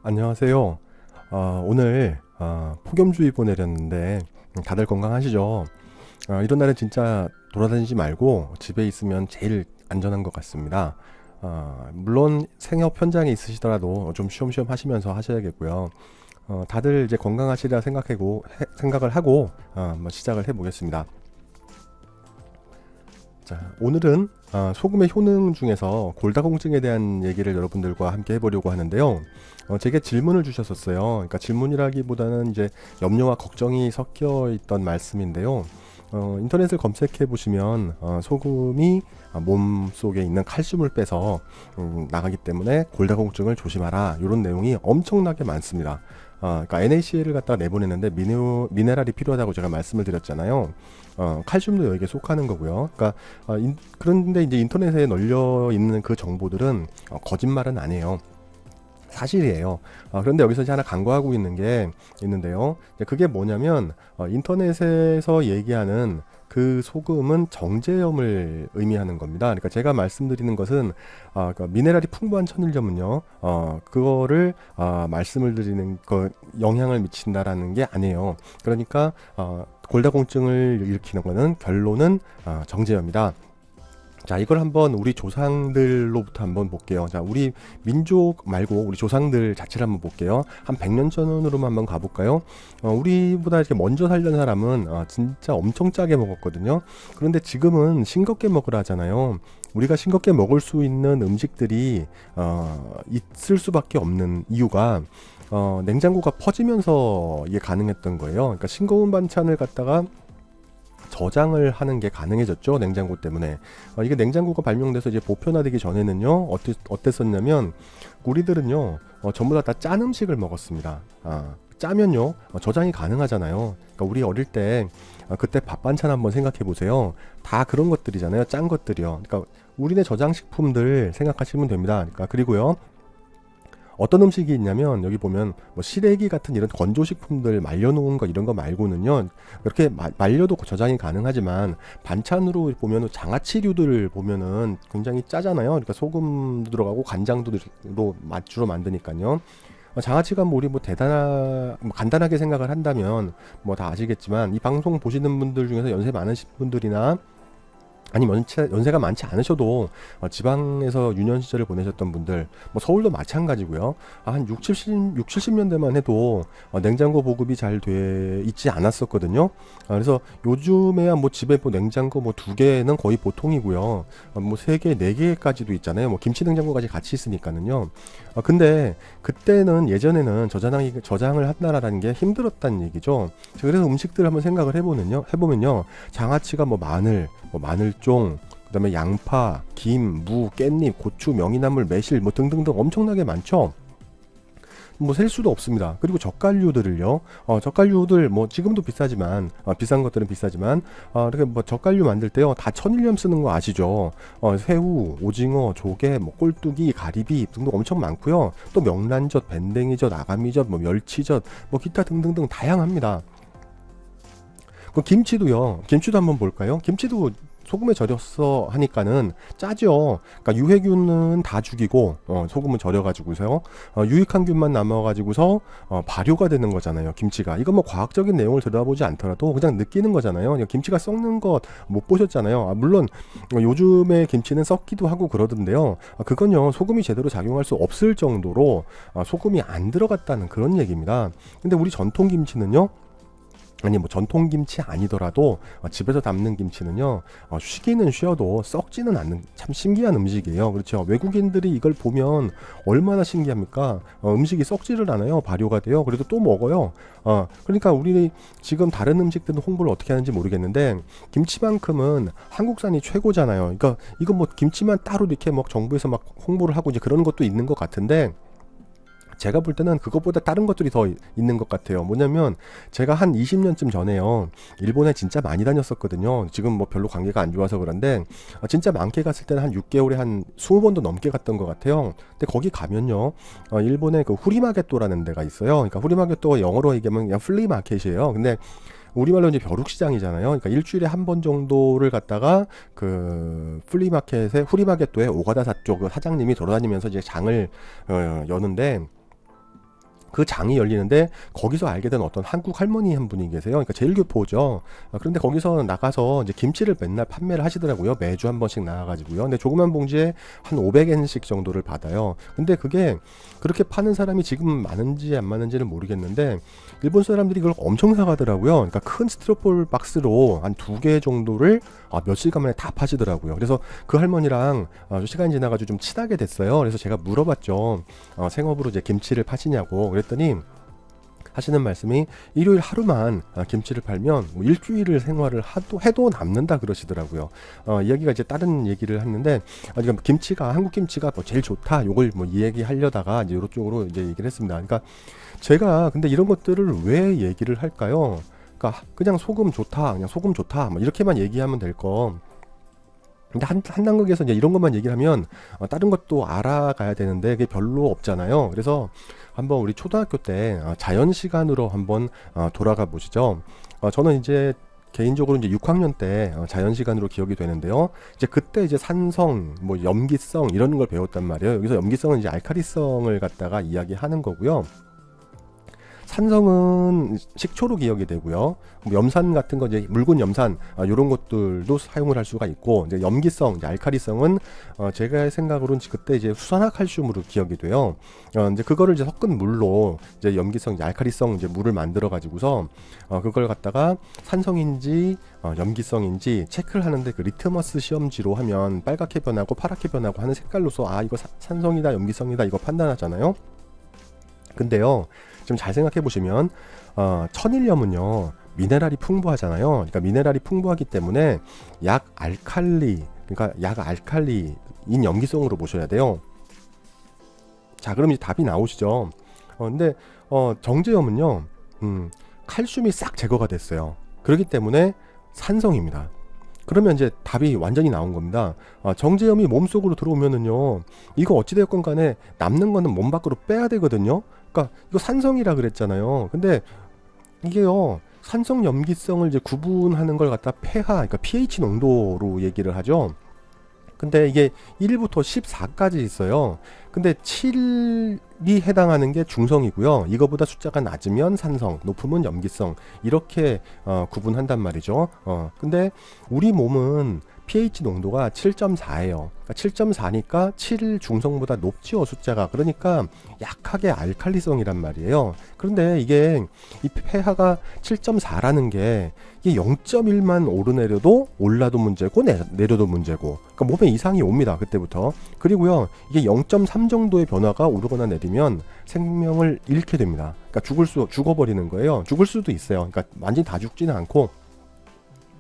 안녕하세요. 오늘 폭염주의보 내렸는데 다들 건강하시죠? 이런 날은 진짜 돌아다니지 말고 집에 있으면 제일 안전한 것 같습니다. 물론 생업 현장에 있으시더라도 좀 쉬엄쉬엄 하시면서 하셔야겠고요. 다들 이제 건강하시리라 생각을 하고 한번 시작을 해보겠습니다. 자, 오늘은 소금의 효능 중에서 골다공증에 대한 얘기를 여러분들과 함께 해보려고 하는데요. 제게 질문을 주셨었어요. 그러니까 질문이라기보다는 이제 염려와 걱정이 섞여 있던 말씀인데요. 인터넷을 검색해 보시면 소금이 몸 속에 있는 칼슘을 빼서 나가기 때문에 골다공증을 조심하라 이런 내용이 엄청나게 많습니다. 그러니까 NaCl을 갖다 내보냈는데 미네랄이 필요하다고 제가 말씀을 드렸잖아요. 칼슘도 여기에 속하는 거고요. 그러니까 그런데 이제 인터넷에 널려 있는 그 정보들은 거짓말은 아니에요. 사실이에요. 그런데 여기서 이제 하나 간과하고 있는 게 있는데요. 그게 뭐냐면 인터넷에서 얘기하는 그 소금은 정제염을 의미하는 겁니다. 그러니까 제가 말씀드리는 것은 그러니까 미네랄이 풍부한 천일염은요, 그거를 말씀을 드리는 거 영향을 미친다라는 게 아니에요. 그러니까 골다공증을 일으키는 거는 결론은 정제염이다. 자, 이걸 한번 우리 조상들로부터 한번 볼게요. 자, 우리 민족 말고 우리 조상들 자체를 한번 볼게요. 한 100년 전으로만 한번 가볼까요? 우리보다 이렇게 먼저 살던 사람은 진짜 엄청 짜게 먹었거든요. 그런데 지금은 싱겁게 먹으라 하잖아요. 우리가 싱겁게 먹을 수 있는 음식들이 있을 수밖에 없는 이유가 냉장고가 퍼지면서 이게 가능했던 거예요. 그러니까 싱거운 반찬을 갖다가 저장을 하는 게 가능해졌죠. 냉장고 때문에. 이게 냉장고가 발명돼서 이제 보편화되기 전에는요, 어땠었냐면 우리들은요, 전부 다 짠 음식을 먹었습니다. 짜면요, 저장이 가능하잖아요. 그러니까 우리 어릴 때 그때 밥 반찬 한번 생각해 보세요. 다 그런 것들이잖아요. 짠 것들이요. 그러니까 우리네 저장식품들 생각하시면 됩니다. 그러니까 그리고요, 어떤 음식이 있냐면 여기 보면 뭐 시래기 같은 이런 건조식품들 말려놓은 거 이런 거 말고는요, 이렇게 말려도 저장이 가능하지만 반찬으로 보면 장아찌류들을 보면은 굉장히 짜잖아요. 그러니까 소금도 들어가고 간장도 주로 만드니까요. 장아찌가 뭐 우리 뭐 간단하게 생각을 한다면 뭐 다 아시겠지만, 이 방송 보시는 분들 중에서 연세 많으신 분들이나 아니면 연세가 많지 않으셔도 지방에서 유년 시절을 보내셨던 분들, 뭐 서울도 마찬가지고요. 한 70년대만 해도 냉장고 보급이 잘 돼 있지 않았었거든요. 그래서 요즘에야 뭐 집에 뭐 냉장고 뭐 2개는 거의 보통이고요. 뭐 3개, 4개까지도 있잖아요. 뭐 김치 냉장고까지 같이 있으니까는요. 근데 그때는 예전에는 저장을 한다라는 게 힘들었다는 얘기죠. 그래서 음식들 한번 생각을 해보면요. 장아찌가 뭐 마늘종, 그다음에 양파, 김, 무, 깻잎, 고추, 명이나물, 매실 뭐 등등등 엄청나게 많죠. 뭐 셀 수도 없습니다. 그리고 젓갈류들을요. 젓갈류들 뭐 지금도 비싸지만 비싼 것들은 비싸지만 이렇게 뭐 젓갈류 만들 때요, 다 천일염 쓰는 거 아시죠? 새우, 오징어, 조개, 뭐 꼴뚜기, 가리비 등등 엄청 많고요. 또 명란젓, 밴댕이젓, 아가미젓, 뭐 멸치젓, 뭐 기타 등등등 다양합니다. 그 김치도 한번 볼까요? 김치도 소금에 절였어 하니까는 짜죠. 그러니까 유해균은 다 죽이고 소금을 절여가지고서요, 유익한 균만 남아가지고서 발효가 되는 거잖아요. 김치가. 이건 뭐 과학적인 내용을 들여다보지 않더라도 그냥 느끼는 거잖아요. 김치가 썩는 것 못 보셨잖아요. 물론 요즘에 김치는 썩기도 하고 그러던데요. 그건요, 소금이 제대로 작용할 수 없을 정도로 소금이 안 들어갔다는 그런 얘기입니다. 근데 우리 전통 김치는요, 아니 뭐 전통 김치 아니더라도 집에서 담는 김치는요, 쉬기는 쉬어도 썩지는 않는 참 신기한 음식이에요. 그렇죠? 외국인들이 이걸 보면 얼마나 신기합니까? 음식이 썩지를 않아요. 발효가 돼요. 그래도 또 먹어요. 그러니까 우리 지금 다른 음식들은 홍보를 어떻게 하는지 모르겠는데 김치만큼은 한국산이 최고잖아요. 그러니까 이거 뭐 김치만 따로 이렇게 막 정부에서 막 홍보를 하고 이제 그런 것도 있는 것 같은데, 제가 볼 때는 그것보다 다른 것들이 더 있는 것 같아요. 뭐냐면 제가 한 20년쯤 전에요, 일본에 진짜 많이 다녔었거든요. 지금 뭐 별로 관계가 안 좋아서 그런데 진짜 많게 갔을 때는 한 6개월에 한 20번도 넘게 갔던 것 같아요. 근데 거기 가면요, 일본에 그 후리마게또라는 데가 있어요. 그러니까 후리마게또가 영어로 얘기하면 그냥 플리마켓이에요. 근데 우리말로 이제 벼룩시장이잖아요. 그러니까 일주일에 한 번 정도를 갔다가 그 플리마켓에 후리마게또에 오가다사 쪽 그 사장님이 돌아다니면서 이제 장을 여는데, 그 장이 열리는데 거기서 알게 된 어떤 한국 할머니 한 분이 계세요. 그러니까 제일교포죠. 그런데 거기서 나가서 이제 김치를 맨날 판매를 하시더라고요. 매주 한 번씩 나가가지고요. 근데 조그만 봉지에 한 500엔씩 정도를 받아요. 근데 그게 그렇게 파는 사람이 지금 많은지 안 많은지는 모르겠는데 일본 사람들이 그걸 엄청 사가더라고요. 그러니까 큰 스티로폴 박스로 한 2개 정도를 몇 시간 만에 다 파시더라고요. 그래서 그 할머니랑 시간이 지나가지고 좀 친하게 됐어요. 그래서 제가 물어봤죠. 생업으로 이제 김치를 파시냐고. 그랬더니 하시는 말씀이 일요일 하루만 김치를 팔면 뭐 일주일을 생활을 해도 남는다 그러시더라고요. 이야기가 이제 다른 얘기를 했는데 그러니까 김치가 한국 김치가 뭐 제일 좋다 요걸 뭐 이야기하려다가 이제 이쪽으로 이제 얘기를 했습니다. 그러니까 제가 근데 이런 것들을 왜 얘기를 할까요? 그러니까 그냥 소금 좋다, 그냥 소금 좋다, 뭐 이렇게만 얘기하면 될 거. 근데 한남극에서 이제 이런 것만 얘기를 하면 다른 것도 알아가야 되는데 그게 별로 없잖아요. 그래서 한번 우리 초등학교 때 자연 시간으로 한번 돌아가 보시죠. 저는 이제 개인적으로 이제 6학년 때 자연 시간으로 기억이 되는데요. 이제 그때 이제 산성, 뭐 염기성 이런 걸 배웠단 말이에요. 여기서 염기성은 이제 알칼리성을 갖다가 이야기하는 거고요. 산성은 식초로 기억이 되고요. 뭐 염산 같은 거 이제 묽은 염산 이런 것들도 사용을 할 수가 있고 이제 염기성, 이제 알칼리성은 제가 생각으로는 그때 이제 수산화칼슘으로 기억이 돼요. 이제 그거를 이제 섞은 물로 이제 염기성, 이제 알칼리성 이제 물을 만들어 가지고서 그걸 갖다가 산성인지 염기성인지 체크를 하는데 그 리트머스 시험지로 하면 빨갛게 변하고 파랗게 변하고 하는 색깔로서 이거 산성이다, 염기성이다 이거 판단하잖아요. 근데요. 좀 잘 생각해 보시면 천일염은요 미네랄이 풍부하잖아요. 그러니까 미네랄이 풍부하기 때문에 약 알칼리인 염기성으로 보셔야 돼요. 자, 그럼 이제 답이 나오시죠. 근데 정제염은요 칼슘이 싹 제거가 됐어요. 그렇기 때문에 산성입니다. 그러면 이제 답이 완전히 나온 겁니다. 정제염이 몸속으로 들어오면은요 이거 어찌되었건 간에 남는 거는 몸 밖으로 빼야 되거든요. 그러니까 이거 산성이라 그랬잖아요. 근데 이게요 산성 염기성을 이제 구분하는 걸 갖다 pH, 그러니까 pH 농도로 얘기를 하죠. 근데 이게 1부터 14까지 있어요. 근데 7이 해당하는 게 중성이고요. 이거보다 숫자가 낮으면 산성, 높으면 염기성 이렇게 구분한단 말이죠. 근데 우리 몸은 pH 농도가 7.4예요. 그러니까 7.4니까 7 중성보다 높지요, 숫자가. 그러니까 약하게 알칼리성이란 말이에요. 그런데 이게 이 pH가 7.4라는 게 이게 0.1만 오르내려도 올라도 문제고 내려도 문제고. 그러니까 몸에 이상이 옵니다. 그때부터. 그리고요. 이게 0.3 정도의 변화가 오르거나 내리면 생명을 잃게 됩니다. 그러니까 죽어버리는 거예요. 죽을 수도 있어요. 그러니까 완전히 다 죽지는 않고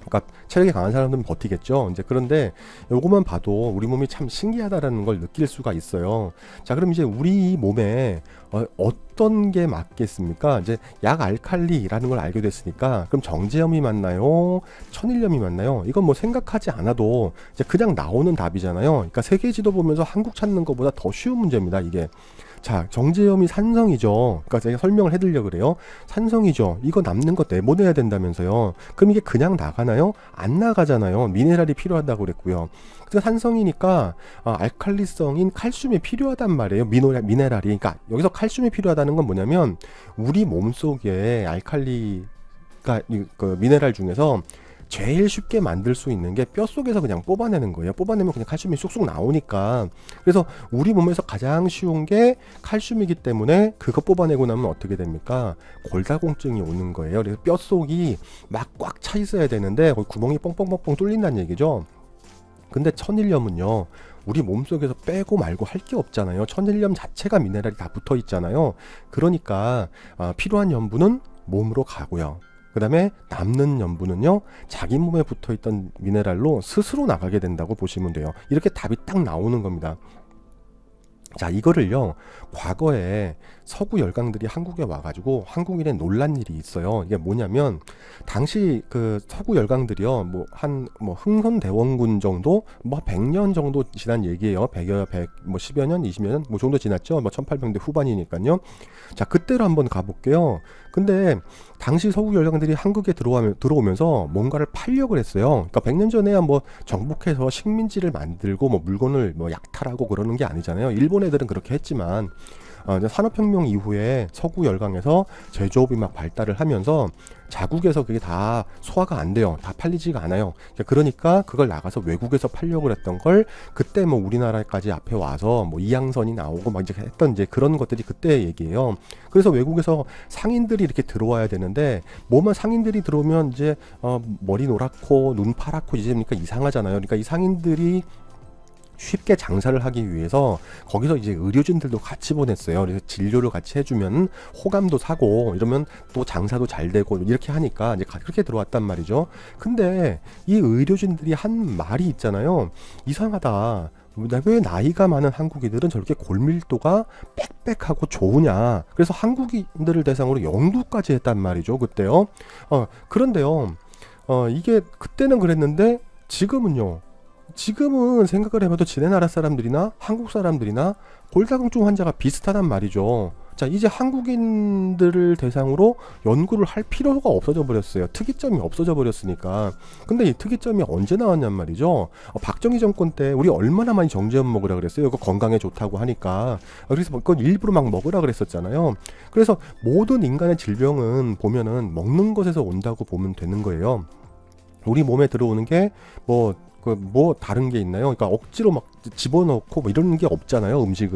그러니까 체력이 강한 사람들은 버티겠죠. 이제 그런데 요것만 봐도 우리 몸이 참 신기하다라는 걸 느낄 수가 있어요. 자, 그럼 이제 우리 몸에 어떤 게 맞겠습니까? 이제 약 알칼리라는 걸 알게 됐으니까 그럼 정제염이 맞나요? 천일염이 맞나요? 이건 뭐 생각하지 않아도 이제 그냥 나오는 답이잖아요. 그러니까 세계지도 보면서 한국 찾는 것보다 더 쉬운 문제입니다, 이게. 자, 정제염이 산성이죠. 그러니까 제가 설명을 해드리려고 그래요. 산성이죠. 이거 남는 거 내보내야 된다면서요. 그럼 이게 그냥 나가나요? 안 나가잖아요. 미네랄이 필요하다고 그랬고요. 그래서 산성이니까 알칼리성인 칼슘이 필요하단 말이에요. 미네랄이. 그러니까 여기서 칼슘이 필요하다는 건 뭐냐면 우리 몸속에 알칼리가 그 미네랄 중에서 제일 쉽게 만들 수 있는 게 뼛속에서 그냥 뽑아내는 거예요. 뽑아내면 그냥 칼슘이 쑥쑥 나오니까. 그래서 우리 몸에서 가장 쉬운 게 칼슘이기 때문에 그거 뽑아내고 나면 어떻게 됩니까? 골다공증이 오는 거예요. 그래서 뼛속이 막 꽉 차 있어야 되는데 거기 구멍이 뻥뻥뻥뻥 뚫린다는 얘기죠. 근데 천일염은요. 우리 몸속에서 빼고 말고 할 게 없잖아요. 천일염 자체가 미네랄이 다 붙어 있잖아요. 그러니까 필요한 염분은 몸으로 가고요. 그 다음에 남는 염분은요 자기 몸에 붙어있던 미네랄로 스스로 나가게 된다고 보시면 돼요. 이렇게 답이 딱 나오는 겁니다. 자, 이거를요 과거에 서구 열강들이 한국에 와가지고 한국인에 놀란 일이 있어요. 이게 뭐냐면 당시 그 서구 열강들이요 뭐 흥선대원군 정도 뭐 100년 정도 지난 얘기예요. 100여 뭐 10여 년 20여 년 뭐 정도 지났죠. 뭐 1800년대 후반이니까요. 자, 그때로 한번 가볼게요. 근데 당시 서구 열강들이 한국에 들어오면서 뭔가를 팔려고 했어요. 그러니까 100년 전에야 뭐 정복해서 식민지를 만들고 뭐 물건을 뭐 약탈하고 그러는 게 아니잖아요. 일본 애들은 그렇게 했지만 이제 산업혁명 이후에 서구 열강에서 제조업이 막 발달을 하면서 자국에서 그게 다 소화가 안 돼요. 다 팔리지가 않아요. 그러니까 그걸 나가서 외국에서 팔려고 했던 걸 그때 뭐 우리나라까지 앞에 와서 뭐 이양선이 나오고 막 이제 했던 이제 그런 것들이 그때 얘기예요. 그래서 외국에서 상인들이 이렇게 들어와야 되는데 뭐만 상인들이 들어오면 이제 머리 노랗고 눈 파랗고 이제 그러니까 이상하잖아요. 그러니까 이 상인들이 쉽게 장사를 하기 위해서 거기서 이제 의료진들도 같이 보냈어요. 그래서 진료를 같이 해주면 호감도 사고 이러면 또 장사도 잘 되고 이렇게 하니까 이제 그렇게 들어왔단 말이죠. 근데 이 의료진들이 한 말이 있잖아요. 이상하다. 왜 나이가 많은 한국인들은 저렇게 골밀도가 빽빽하고 좋으냐. 그래서 한국인들을 대상으로 연구까지 했단 말이죠. 그때요. 그런데요. 이게 그때는 그랬는데 지금은 생각을 해봐도 지네 나라 사람들이나 한국 사람들이나 골다공증 환자가 비슷하단 말이죠. 자, 이제 한국인들을 대상으로 연구를 할 필요가 없어져 버렸어요. 특이점이 없어져 버렸으니까. 근데 이 특이점이 언제 나왔냔 말이죠. 박정희 정권 때 우리 얼마나 많이 정제염 먹으라 그랬어요. 이거 건강에 좋다고 하니까. 그래서 그건 일부러 막 먹으라 그랬었잖아요. 그래서 모든 인간의 질병은 보면은 먹는 것에서 온다고 보면 되는 거예요. 우리 몸에 들어오는 게 뭐 다른 게 있나요? 그러니까 억지로 막 집어넣고 뭐 이런 게 없잖아요. 음식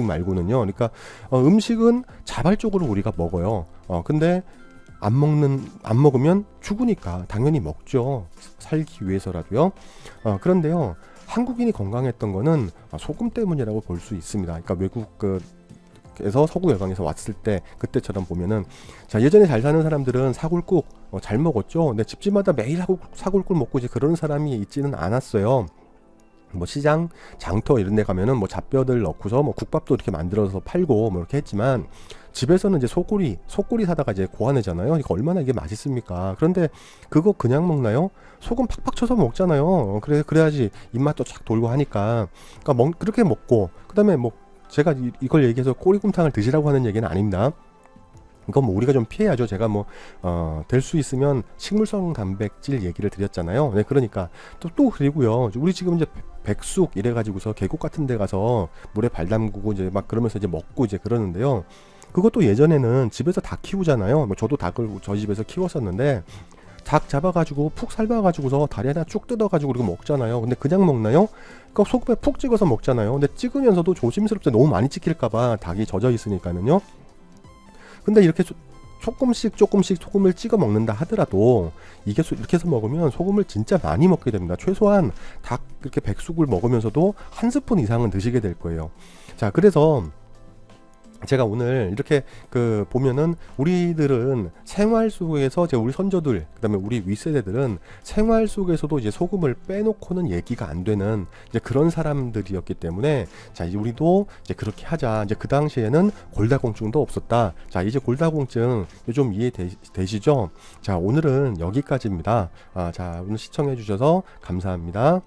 말고는요. 그러니까 음식은 자발적으로 우리가 먹어요. 근데 안 먹으면 죽으니까 당연히 먹죠. 살기 위해서라도요. 그런데요. 한국인이 건강했던 거는 소금 때문이라고 볼 수 있습니다. 그러니까 외국 에서 서구 열강에서 왔을 때 그때처럼 보면은 자, 예전에 잘 사는 사람들은 사골국 잘 먹었죠. 근데 집집마다 매일 사골국 먹고 이제 그런 사람이 있지는 않았어요. 뭐 시장, 장터 이런 데 가면은 뭐 잡뼈들 넣고서 뭐 국밥도 이렇게 만들어서 팔고 뭐 이렇게 했지만 집에서는 이제 소꼬리 사다가 이제 고안하잖아요. 그러니까 얼마나 이게 맛있습니까? 그런데 그거 그냥 먹나요? 소금 팍팍 쳐서 먹잖아요. 그래야지 입맛도 쫙 돌고 하니까. 그러니까 그렇게 먹고 그다음에 뭐 제가 이걸 얘기해서 꼬리곰탕을 드시라고 하는 얘기는 아닙니다. 이건 뭐 우리가 좀 피해야죠. 제가 될 수 있으면 식물성 단백질 얘기를 드렸잖아요. 네, 그러니까 또 그리고요. 우리 지금 이제 백숙 이래가지고서 계곡 같은 데 가서 물에 발 담그고 이제 막 그러면서 이제 먹고 이제 그러는데요. 그것도 예전에는 집에서 닭 키우잖아요. 뭐 저도 닭을 저희 집에서 키웠었는데 닭 잡아가지고 푹 삶아가지고서 다리 하나 쭉 뜯어가지고 그리고 먹잖아요. 근데 그냥 먹나요? 그러니까 소금에 푹 찍어서 먹잖아요. 근데 찍으면서도 조심스럽게 너무 많이 찍힐까봐 닭이 젖어 있으니까는요. 근데 이렇게 조금씩 소금을 찍어 먹는다 하더라도 이게 이렇게 해서 먹으면 소금을 진짜 많이 먹게 됩니다. 최소한 닭 이렇게 백숙을 먹으면서도 한 스푼 이상은 드시게 될 거예요. 자, 그래서 제가 오늘 이렇게 보면은 우리들은 생활 속에서 이제 우리 선조들 그다음에 우리 윗세대들은 생활 속에서도 이제 소금을 빼놓고는 얘기가 안 되는 이제 그런 사람들이었기 때문에 자, 이제 우리도 이제 그렇게 하자. 이제 그 당시에는 골다공증도 없었다. 자, 이제 골다공증 좀 이해되시죠? 자, 오늘은 여기까지입니다. 자, 오늘 시청해 주셔서 감사합니다.